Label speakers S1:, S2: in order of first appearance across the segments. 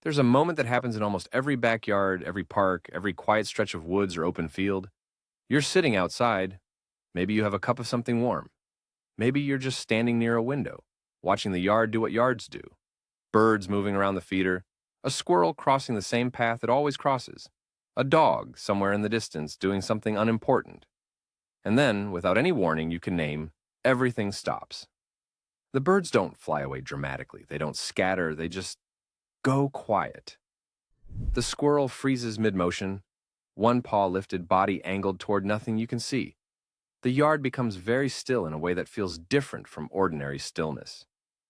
S1: There's a moment that happens in almost every backyard, every park, every quiet stretch of woods or open field. You're sitting outside. Maybe you have a cup of something warm. Maybe you're just standing near a window, watching the yard do what yards do. Birds moving around the feeder, a squirrel crossing the same path it always crosses, a dog somewhere in the distance doing something unimportant. And then, without any warning you can name, everything stops. The birds don't fly away dramatically. They don't scatter. They just go quiet. The squirrel freezes mid-motion, one paw lifted, body angled toward nothing you can see. The yard becomes very still in a way that feels different from ordinary stillness.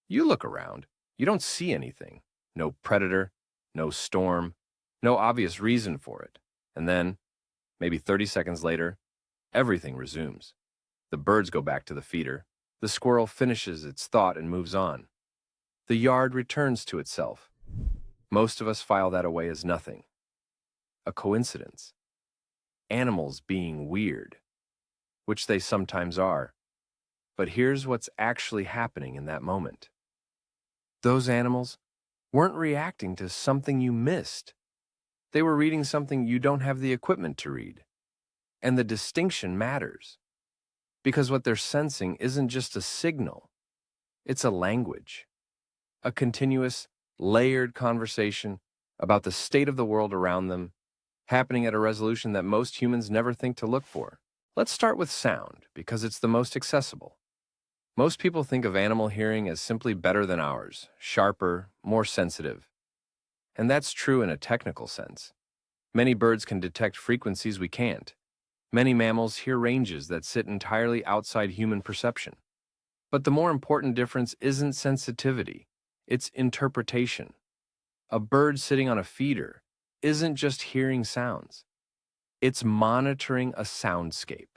S1: You look around. You don't see anything. No predator, no storm, no obvious reason for it. And then, maybe 30 seconds later, everything resumes. The birds go back to the feeder. The squirrel finishes its thought and moves on. The yard returns to itself. Most of us file that away as nothing. A coincidence. Animals being weird, which they sometimes are. But here's what's actually happening in that moment. Those animals weren't reacting to something you missed. They were reading something you don't have the equipment to read. And the distinction matters. Because what they're sensing isn't just a signal. It's a language. A continuous, layered conversation about the state of the world around them, happening at a resolution that most humans never think to look for. Let's start with sound, because it's the most accessible. Most people think of animal hearing as simply better than ours, sharper, more sensitive. And that's true in a technical sense. Many birds can detect frequencies we can't. Many mammals hear ranges that sit entirely outside human perception. But the more important difference isn't sensitivity, it's interpretation. A bird sitting on a feeder isn't just hearing sounds. It's monitoring a soundscape.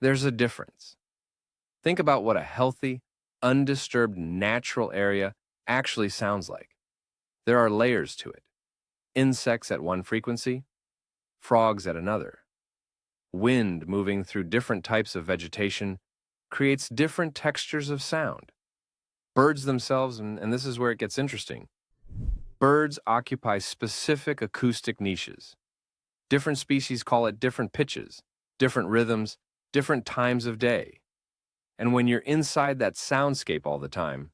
S1: There's a difference. Think about what a healthy, undisturbed, natural area actually sounds like. There are layers to it. Insects at one frequency, frogs at another. Wind moving through different types of vegetation creates different textures of sound. Birds themselves, and this is where it gets interesting, birds occupy specific acoustic niches. Different species call it different pitches, different rhythms, different times of day. And when you're inside that soundscape all the time,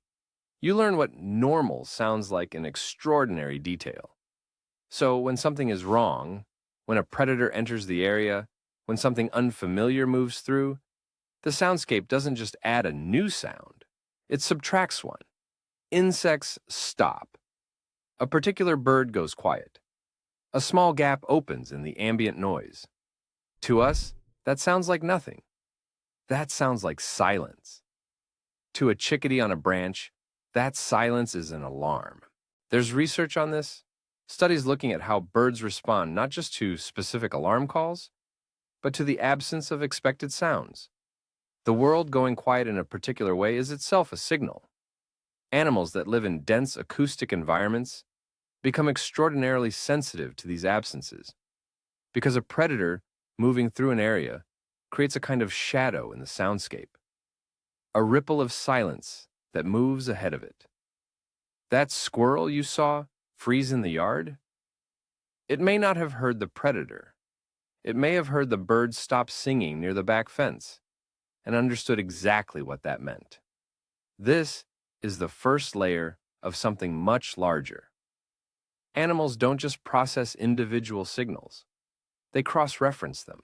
S1: you learn what normal sounds like in extraordinary detail. So when something is wrong, when a predator enters the area, when something unfamiliar moves through, the soundscape doesn't just add a new sound, it subtracts one. Insects stop. A particular bird goes quiet. A small gap opens in the ambient noise. To us, that sounds like nothing. That sounds like silence. To a chickadee on a branch, that silence is an alarm. There's research on this, studies looking at how birds respond not just to specific alarm calls, but to the absence of expected sounds. The world going quiet in a particular way is itself a signal. Animals that live in dense acoustic environments become extraordinarily sensitive to these absences, because a predator moving through an area creates a kind of shadow in the soundscape, a ripple of silence that moves ahead of it. That squirrel you saw freeze in the yard? It may not have heard the predator. It may have heard the birds stop singing near the back fence and understood exactly what that meant. This is the first layer of something much larger. Animals don't just process individual signals. They cross-reference them.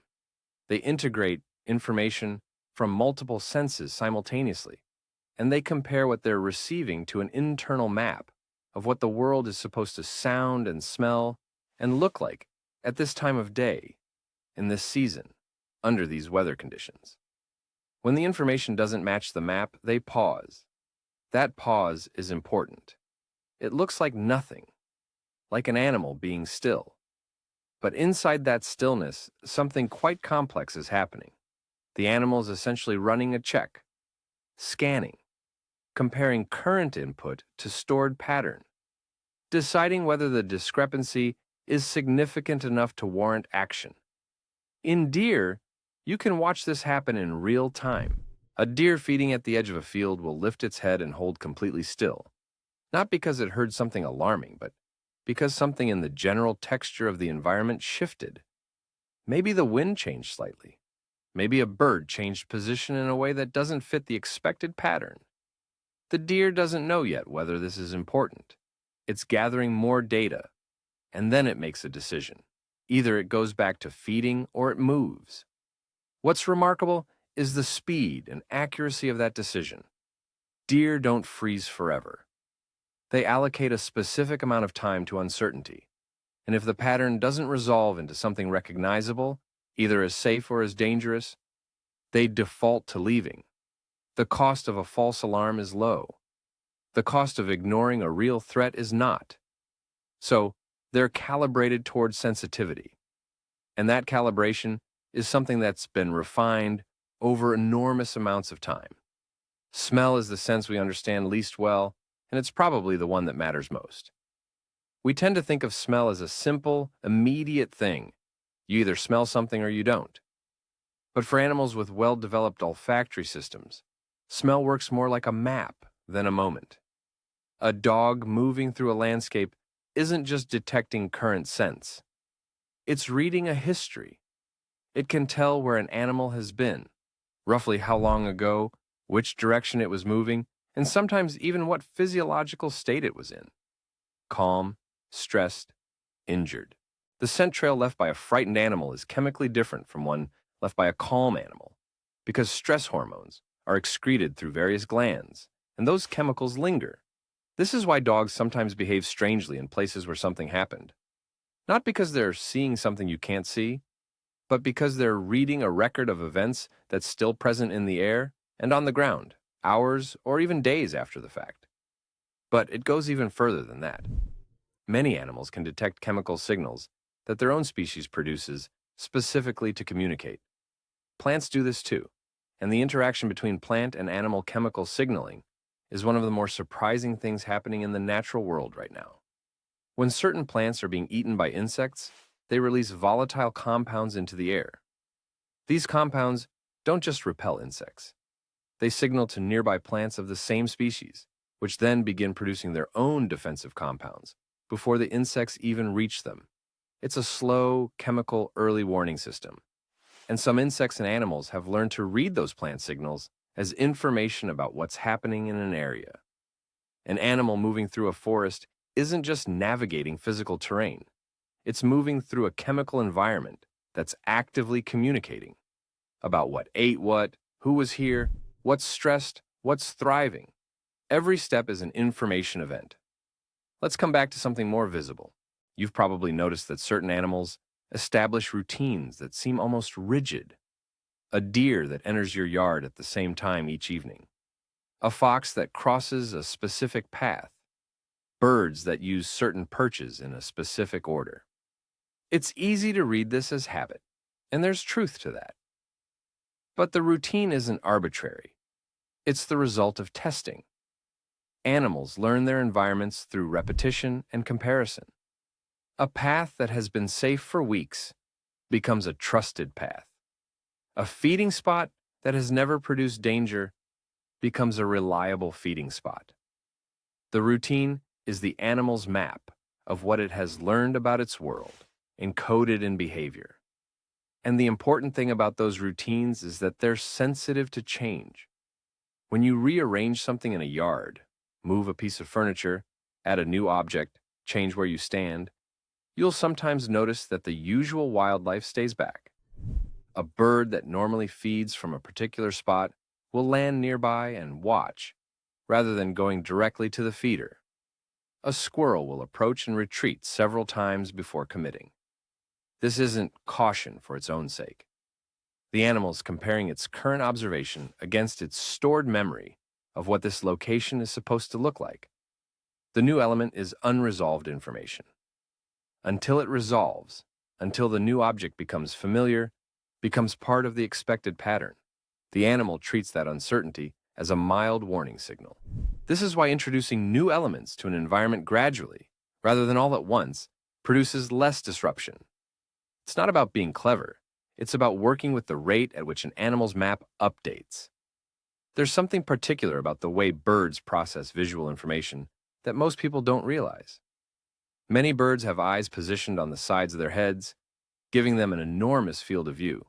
S1: They integrate information from multiple senses simultaneously, and they compare what they're receiving to an internal map of what the world is supposed to sound and smell and look like at this time of day, in this season, under these weather conditions. When the information doesn't match the map, they pause. That pause is important. It looks like nothing, like an animal being still. But inside that stillness, something quite complex is happening. The animal is essentially running a check, scanning, comparing current input to stored pattern, deciding whether the discrepancy is significant enough to warrant action. In deer, you can watch this happen in real time. A deer feeding at the edge of a field will lift its head and hold completely still, not because it heard something alarming, but because something in the general texture of the environment shifted. Maybe the wind changed slightly. Maybe a bird changed position in a way that doesn't fit the expected pattern. The deer doesn't know yet whether this is important. It's gathering more data, and then it makes a decision. Either it goes back to feeding or it moves. What's remarkable is the speed and accuracy of that decision. Deer don't freeze forever. They allocate a specific amount of time to uncertainty, and if the pattern doesn't resolve into something recognizable, either as safe or as dangerous, they default to leaving. The cost of a false alarm is low. The cost of ignoring a real threat is not. So, they're calibrated towards sensitivity. And that calibration is something that's been refined over enormous amounts of time. Smell is the sense we understand least well, and it's probably the one that matters most. We tend to think of smell as a simple, immediate thing. You either smell something or you don't. But for animals with well-developed olfactory systems, smell works more like a map than a moment. A dog moving through a landscape isn't just detecting current scents. It's reading a history. It can tell where an animal has been, roughly how long ago, which direction it was moving, and sometimes even what physiological state it was in. Calm, stressed, injured. The scent trail left by a frightened animal is chemically different from one left by a calm animal, because stress hormones are excreted through various glands, and those chemicals linger. This is why dogs sometimes behave strangely in places where something happened. Not because they're seeing something you can't see, but because they're reading a record of events that's still present in the air and on the ground, hours or even days after the fact. But it goes even further than that. Many animals can detect chemical signals that their own species produces specifically to communicate. Plants do this too, and the interaction between plant and animal chemical signaling is one of the more surprising things happening in the natural world right now. When certain plants are being eaten by insects, they release volatile compounds into the air. These compounds don't just repel insects. They signal to nearby plants of the same species, which then begin producing their own defensive compounds before the insects even reach them. It's a slow, chemical early warning system. And some insects and animals have learned to read those plant signals as information about what's happening in an area. An animal moving through a forest isn't just navigating physical terrain. It's moving through a chemical environment that's actively communicating about what ate what, who was here, what's stressed, what's thriving. Every step is an information event. Let's come back to something more visible. You've probably noticed that certain animals establish routines that seem almost rigid. A deer that enters your yard at the same time each evening. A fox that crosses a specific path. Birds that use certain perches in a specific order. It's easy to read this as habit, and there's truth to that. But the routine isn't arbitrary. It's the result of testing. Animals learn their environments through repetition and comparison. A path that has been safe for weeks becomes a trusted path. A feeding spot that has never produced danger becomes a reliable feeding spot. The routine is the animal's map of what it has learned about its world, encoded in behavior. And the important thing about those routines is that they're sensitive to change. When you rearrange something in a yard, move a piece of furniture, add a new object, change where you stand, you'll sometimes notice that the usual wildlife stays back. A bird that normally feeds from a particular spot will land nearby and watch, rather than going directly to the feeder. A squirrel will approach and retreat several times before committing. This isn't caution for its own sake. The animal's comparing its current observation against its stored memory of what this location is supposed to look like. The new element is unresolved information. Until it resolves, until the new object becomes familiar, becomes part of the expected pattern, the animal treats that uncertainty as a mild warning signal. This is why introducing new elements to an environment gradually, rather than all at once, produces less disruption. It's not about being clever. It's about working with the rate at which an animal's map updates. There's something particular about the way birds process visual information that most people don't realize. Many birds have eyes positioned on the sides of their heads, giving them an enormous field of view,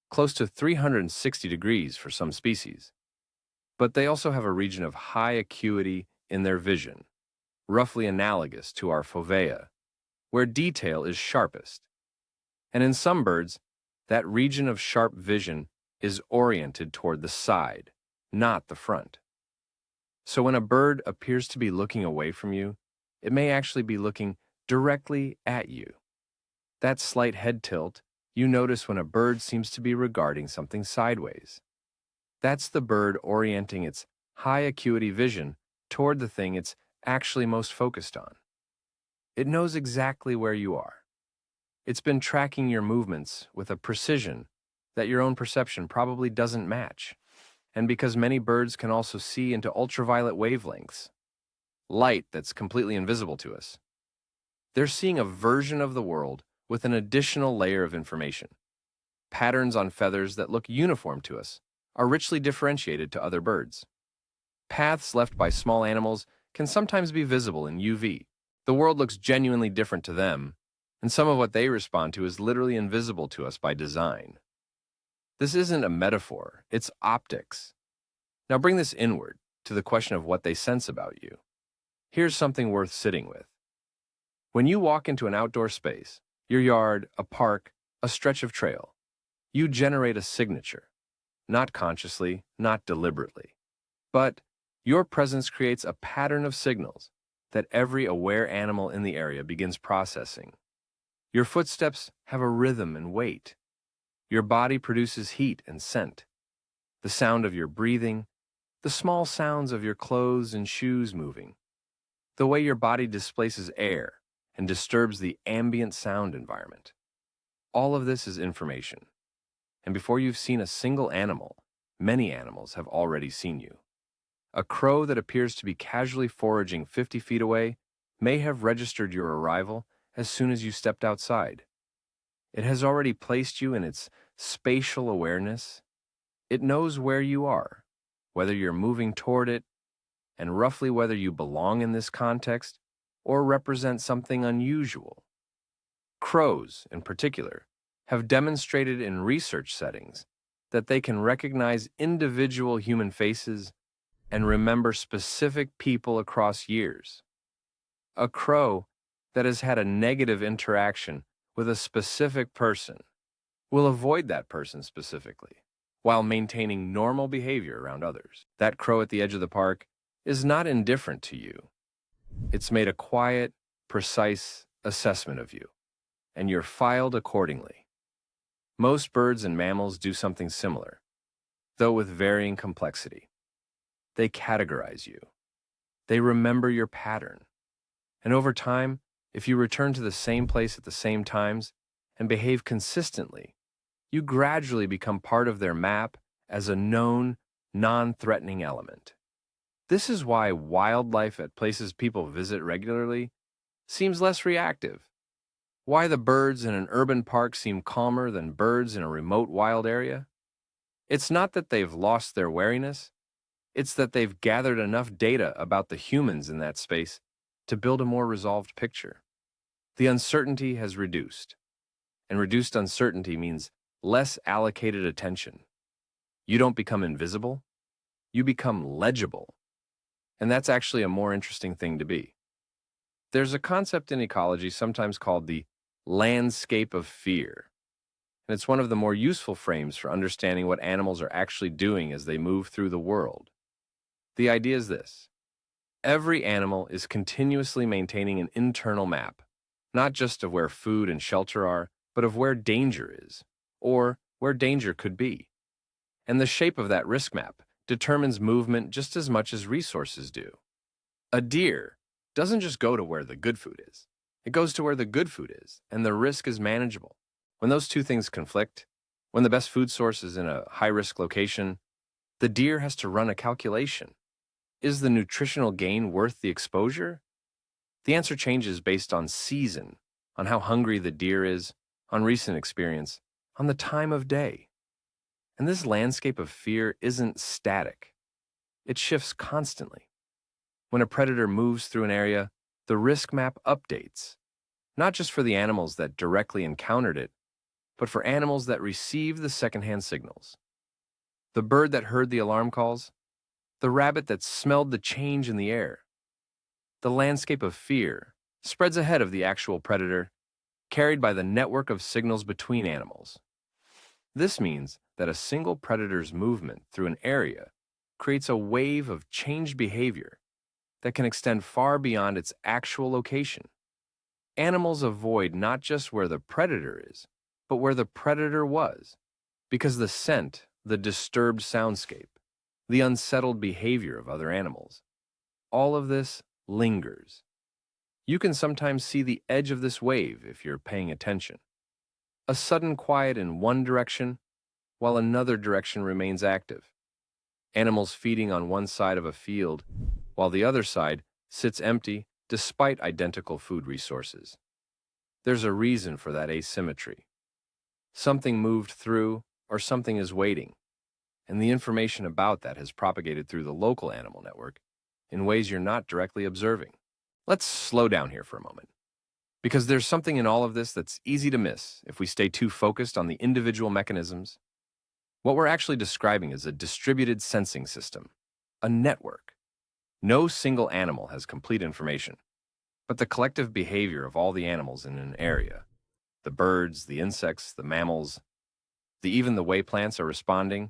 S1: close to 360 degrees for some species. But they also have a region of high acuity in their vision, roughly analogous to our fovea, where detail is sharpest. And in some birds, that region of sharp vision is oriented toward the side, not the front. So when a bird appears to be looking away from you, it may actually be looking directly at you. That slight head tilt you notice when a bird seems to be regarding something sideways. That's the bird orienting its high acuity vision toward the thing it's actually most focused on. It knows exactly where you are. It's been tracking your movements with a precision that your own perception probably doesn't match. And because many birds can also see into ultraviolet wavelengths, light that's completely invisible to us, they're seeing a version of the world with an additional layer of information. Patterns on feathers that look uniform to us are richly differentiated to other birds. Paths left by small animals can sometimes be visible in UV. The world looks genuinely different to them, and some of what they respond to is literally invisible to us by design. This isn't a metaphor, it's optics. Now bring this inward to the question of what they sense about you. Here's something worth sitting with. When you walk into an outdoor space, your yard, a park, a stretch of trail, you generate a signature. Not consciously, not deliberately. But your presence creates a pattern of signals that every aware animal in the area begins processing. Your footsteps have a rhythm and weight. Your body produces heat and scent. The sound of your breathing, the small sounds of your clothes and shoes moving, the way your body displaces air and disturbs the ambient sound environment. All of this is information. And before you've seen a single animal, many animals have already seen you. A crow that appears to be casually foraging 50 feet away may have registered your arrival as soon as you stepped outside. It has already placed you in its spatial awareness. It knows where you are, whether you're moving toward it, and roughly whether you belong in this context or represent something unusual. Crows, in particular, have demonstrated in research settings that they can recognize individual human faces and remember specific people across years. A crow that has had a negative interaction with a specific person will avoid that person specifically, while maintaining normal behavior around others. That crow at the edge of the park is not indifferent to you. It's made a quiet, precise assessment of you, and you're filed accordingly. Most birds and mammals do something similar, though with varying complexity. They categorize you. They remember your pattern. And over time, if you return to the same place at the same times and behave consistently, you gradually become part of their map as a known, non-threatening element. This is why wildlife at places people visit regularly seems less reactive. Why the birds in an urban park seem calmer than birds in a remote wild area? It's not that they've lost their wariness, it's that they've gathered enough data about the humans in that space to build a more resolved picture. The uncertainty has reduced, and reduced uncertainty means less allocated attention. You don't become invisible, you become legible. And that's actually a more interesting thing to be. There's a concept in ecology sometimes called the landscape of fear, and it's one of the more useful frames for understanding what animals are actually doing as they move through the world. The idea is this: every animal is continuously maintaining an internal map, not just of where food and shelter are, but of where danger is, or where danger could be. And the shape of that risk map determines movement just as much as resources do. A deer doesn't just go to where the good food is. It goes to where the good food is, and the risk is manageable. When those two things conflict, when the best food source is in a high-risk location, the deer has to run a calculation. Is the nutritional gain worth the exposure? The answer changes based on season, on how hungry the deer is, on recent experience, on the time of day. And this landscape of fear isn't static. It shifts constantly. When a predator moves through an area, The risk map updates, not just for the animals that directly encountered it, but for animals that received the secondhand signals. The bird that heard the alarm calls, the rabbit that smelled the change in the air. The landscape of fear spreads ahead of the actual predator, carried by the network of signals between animals. This means that a single predator's movement through an area creates a wave of changed behavior that can extend far beyond its actual location. Animals avoid not just where the predator is, but where the predator was, because the scent, the disturbed soundscape, the unsettled behavior of other animals, all of this lingers. You can sometimes see the edge of this wave if you're paying attention. A sudden quiet in one direction, while another direction remains active. Animals feeding on one side of a field, while the other side sits empty despite identical food resources. There's a reason for that asymmetry. Something moved through, or something is waiting, and the information about that has propagated through the local animal network in ways you're not directly observing. Let's slow down here for a moment, because there's something in all of this that's easy to miss if we stay too focused on the individual mechanisms. What we're actually describing is a distributed sensing system, a network. No single animal has complete information, but the collective behavior of all the animals in an area, the birds, the insects, the mammals, even the way plants are responding,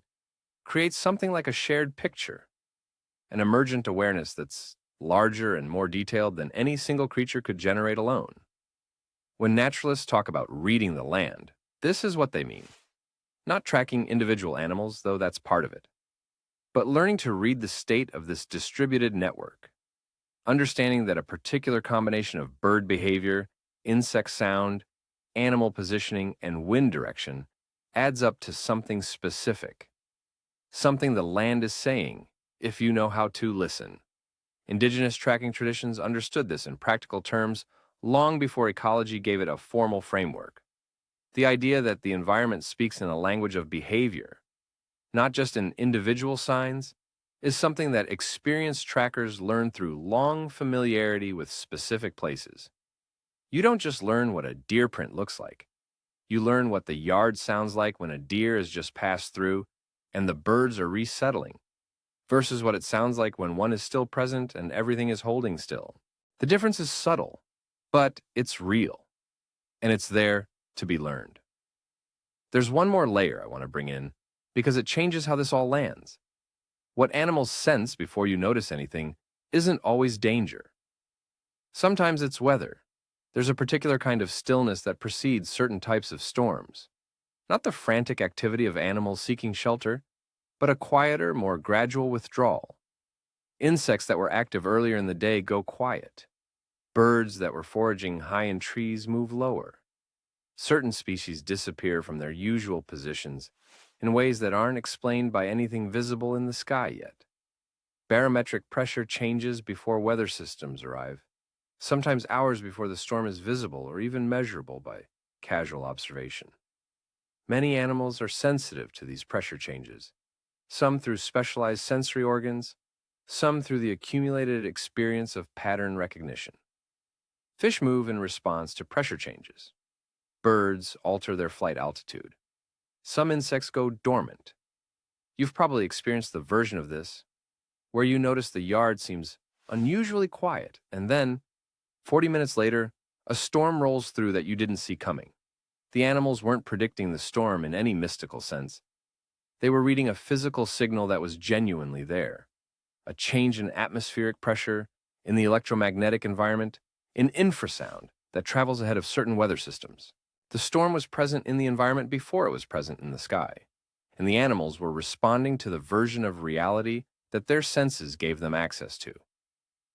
S1: creates something like a shared picture, an emergent awareness that's larger and more detailed than any single creature could generate alone. When naturalists talk about reading the land, this is what they mean. Not tracking individual animals, though that's part of it, but learning to read the state of this distributed network, understanding that a particular combination of bird behavior, insect sound, animal positioning, and wind direction adds up to something specific, something the land is saying if you know how to listen. Indigenous tracking traditions understood this in practical terms long before ecology gave it a formal framework. The idea that the environment speaks in a language of behavior, not just in individual signs, is something that experienced trackers learn through long familiarity with specific places. You don't just learn what a deer print looks like. You learn what the yard sounds like when a deer has just passed through and the birds are resettling, versus what it sounds like when one is still present and everything is holding still. The difference is subtle, but it's real, and it's there to be learned. There's one more layer I want to bring in because it changes how this all lands. What animals sense before you notice anything isn't always danger. Sometimes it's weather. There's a particular kind of stillness that precedes certain types of storms. Not the frantic activity of animals seeking shelter, but a quieter, more gradual withdrawal. Insects that were active earlier in the day go quiet. Birds that were foraging high in trees move lower. Certain species disappear from their usual positions in ways that aren't explained by anything visible in the sky yet. Barometric pressure changes before weather systems arrive, sometimes hours before the storm is visible or even measurable by casual observation. Many animals are sensitive to these pressure changes, some through specialized sensory organs, some through the accumulated experience of pattern recognition. Fish move in response to pressure changes. Birds alter their flight altitude. Some insects go dormant. You've probably experienced the version of this where you notice the yard seems unusually quiet, and then, 40 minutes later, a storm rolls through that you didn't see coming. The animals weren't predicting the storm in any mystical sense. They were reading a physical signal that was genuinely there. A change in atmospheric pressure, in the electromagnetic environment, in infrasound that travels ahead of certain weather systems. The storm was present in the environment before it was present in the sky, and the animals were responding to the version of reality that their senses gave them access to.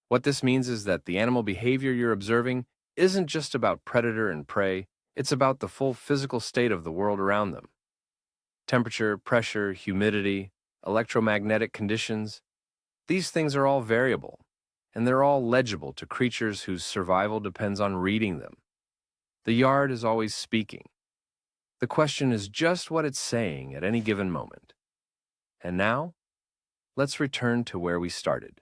S1: What this means is that the animal behavior you're observing isn't just about predator and prey, it's about the full physical state of the world around them. Temperature, pressure, humidity, electromagnetic conditions, these things are all variable, and they're all legible to creatures whose survival depends on reading them. The yard is always speaking. The question is just what it's saying at any given moment. And now, let's return to where we started.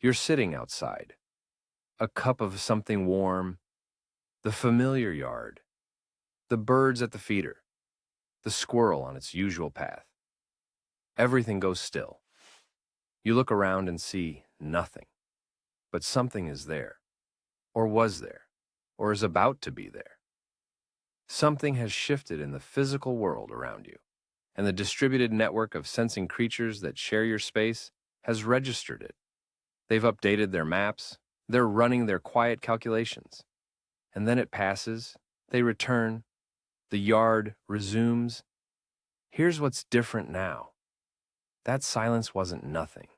S1: You're sitting outside. a cup of something warm, the familiar yard, the birds at the feeder, the squirrel on its usual path. Everything goes still. You look around and see nothing, but something is there, or was there, or is about to be there. Something has shifted in the physical world around you, and the distributed network of sensing creatures that share your space has registered it. They've updated their maps, they're running their quiet calculations. And then it passes, they return, the yard resumes. Here's what's different now. That silence wasn't nothing.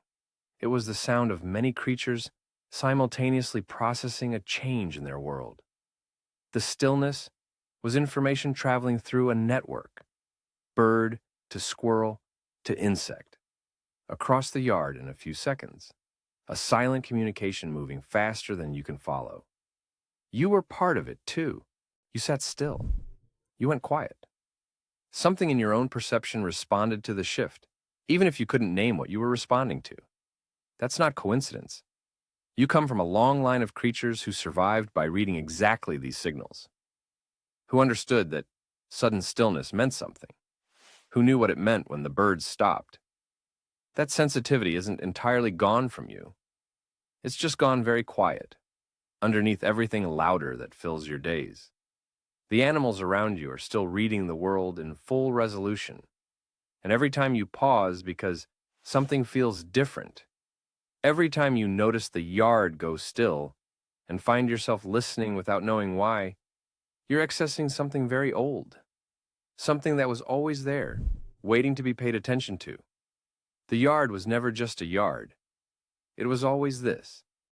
S1: It was the sound of many creatures simultaneously processing a change in their world. The stillness was information traveling through a network, bird to squirrel to insect, across the yard in a few seconds, a silent communication moving faster than you can follow. You were part of it, too. You sat still. You went quiet. Something in your own perception responded to the shift, even if you couldn't name what you were responding to. That's not coincidence. You come from a long line of creatures who survived by reading exactly these signals, who understood that sudden stillness meant something, who knew what it meant when the birds stopped. That sensitivity isn't entirely gone from you. It's just gone very quiet, underneath everything louder that fills your days. The animals around you are still reading the world in full resolution, and every time you pause because something feels different, every time you notice the yard go still and find yourself listening without knowing why, you're accessing something very old, something that was always there, waiting to be paid attention to. The yard was never just a yard. It was always this,